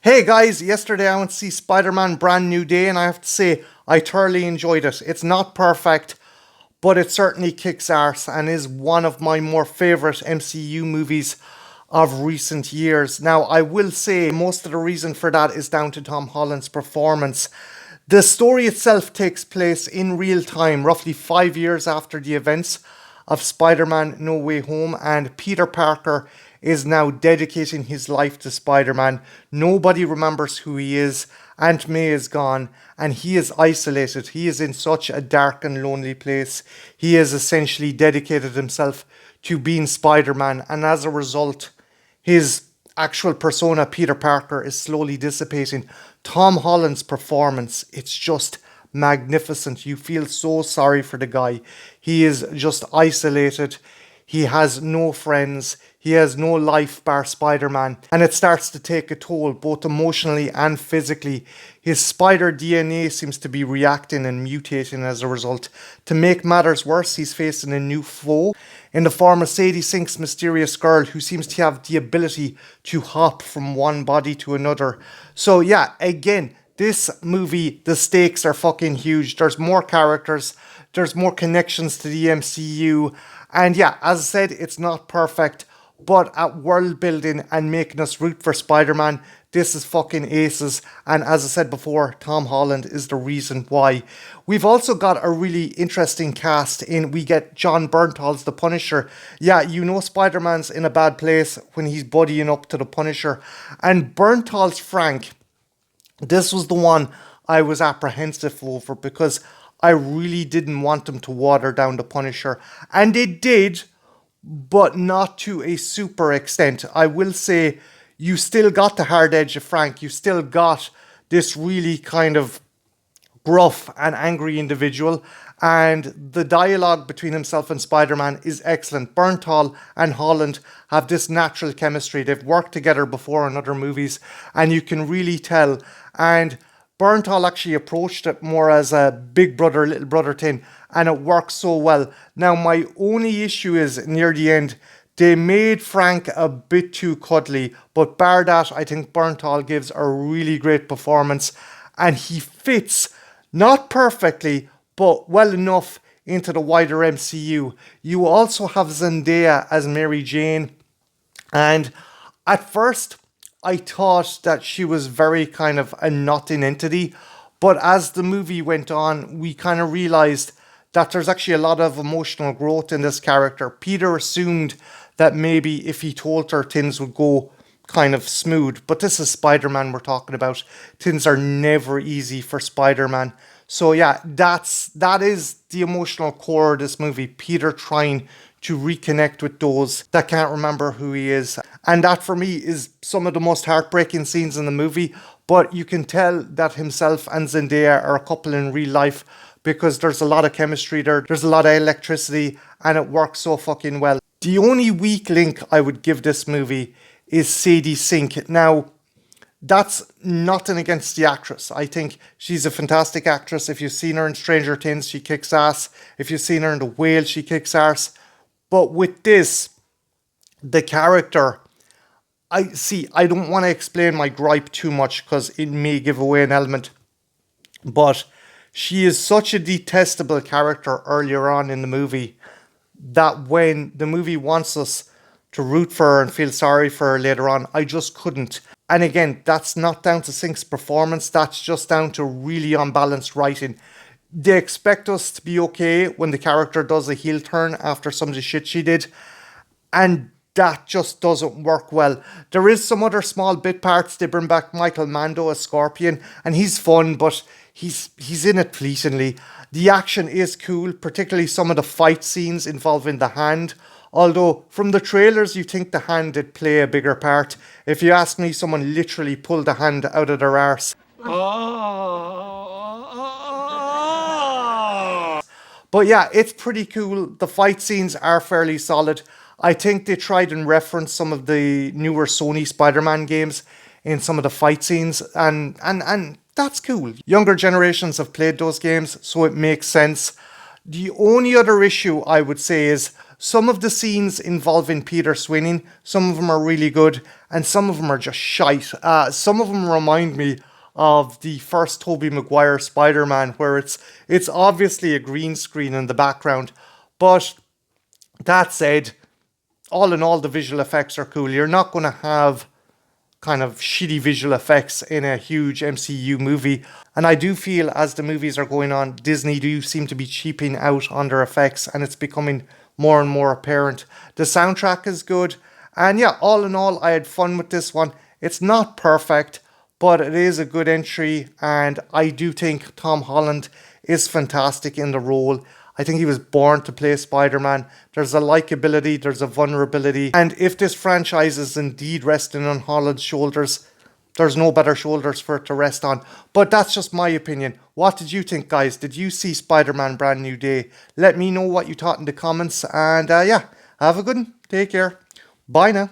Hey guys, yesterday I went to see Spider-Man Brand New Day and I have to say I thoroughly enjoyed it. It's not perfect, but it certainly kicks arse and is one of my more favourite MCU movies of recent years. Now, I will say most of the reason for that is down to Tom Holland's performance. The story itself takes place in real time, roughly 5 years after the events of Spider Man No Way Home, and Peter Parker is now dedicating his life to Spider Man. Nobody remembers who he is. Aunt May is gone, and he is isolated. He is in such a dark and lonely place. He has essentially dedicated himself to being Spider Man, and as a result, his actual persona, Peter Parker, is slowly dissipating. Tom Holland's performance, it's just magnificent. You feel so sorry for the guy. He is just isolated. He has no friends. He has no life bar Spider Man. And it starts to take a toll, both emotionally and physically. His spider DNA seems to be reacting and mutating as a result. To make matters worse, he's facing a new foe in the form of Sadie Sink's mysterious girl who seems to have the ability to hop from one body to another. So, yeah, again, this movie, the stakes are fucking huge. There's more characters, there's more connections to the MCU. And yeah, as I said, it's not perfect, but at world building and making us root for Spider Man, this is fucking aces. And as I said before, Tom Holland is the reason why. We've also got a really interesting cast in. We get John Bernthal's The Punisher. Yeah, you know Spider Man's in a bad place when he's buddying up to the Punisher. And Bernthal's Frank, this was the one I was apprehensive over because I really didn't want them to water down the Punisher. And they did, but not to a super extent. I will say you still got the hard edge of Frank. You still got this really kind of gruff and angry individual. And the dialogue between himself and Spider-Man is excellent. Bernthal and Holland have this natural chemistry. They've worked together before in other movies, and you can really tell. And Bernthal actually approached it more as a big brother, little brother thing, and it works so well. Now, my only issue is near the end, they made Frank a bit too cuddly, but bar that, I think Bernthal gives a really great performance, and he fits, not perfectly, but well enough into the wider MCU. You also have Zendaya as Mary Jane, and at first, I thought that she was very kind of a nothing entity, but as the movie went on, we kind of realized that there's actually a lot of emotional growth in this character. Peter assumed that maybe if he told her, things would go kind of smooth, but this is Spider-Man we're talking about. Things are never easy for Spider-Man. So yeah, that is the emotional core of this movie. Peter trying to reconnect with those that can't remember who he is. And that for me is some of the most heartbreaking scenes in the movie. But you can tell that himself and Zendaya are a couple in real life because there's a lot of chemistry there. There's a lot of electricity and it works so fucking well. The only weak link I would give this movie is Sadie Sink. Now, that's nothing against the actress. I think she's a fantastic actress. If you've seen her in Stranger Things, she kicks ass. If you've seen her in The Whale, she kicks ass. But with this, the character, I don't want to explain my gripe too much because it may give away an element. But she is such a detestable character earlier on in the movie that when the movie wants us to root for her and feel sorry for her later on, I just couldn't. And again, that's not down to Sink's performance, that's just down to really unbalanced writing. They expect us to be okay when the character does a heel turn after some of the shit she did, and that just doesn't work well. There is some other small bit parts. They bring back Michael Mando as Scorpion, and he's fun, but he's in it fleetingly. The action is cool, particularly some of the fight scenes involving the hand. Although, from the trailers, you think the hand did play a bigger part. If you ask me, someone literally pulled the hand out of their arse. But yeah, it's pretty cool. The fight scenes are fairly solid. I think they tried and referenced some of the newer Sony Spider-Man games in some of the fight scenes, and that's cool. Younger generations have played those games, so it makes sense. The only other issue I would say is Some of the scenes involving Peter Swinning, some of them are really good, and some of them are just shite. Some of them remind me of the first Tobey Maguire Spider-Man, where it's obviously a green screen in the background. But that said, all in all, the visual effects are cool. You're not going to have kind of shitty visual effects in a huge MCU movie. And I do feel as the movies are going on, Disney do seem to be cheaping out on their effects, and it's becoming more and more apparent. The soundtrack is good. And yeah, all in all, I had fun with this one. It's not perfect, but it is a good entry. And I do think Tom Holland is fantastic in the role. I think he was born to play Spider-Man. There's a likability, there's a vulnerability. And if this franchise is indeed resting on Holland's shoulders, there's no better shoulders for it to rest on. But that's just my opinion. What did you think, guys? Did you see Spider-Man Brand New Day? Let me know what you thought in the comments. And yeah, have a good one. Take care. Bye now.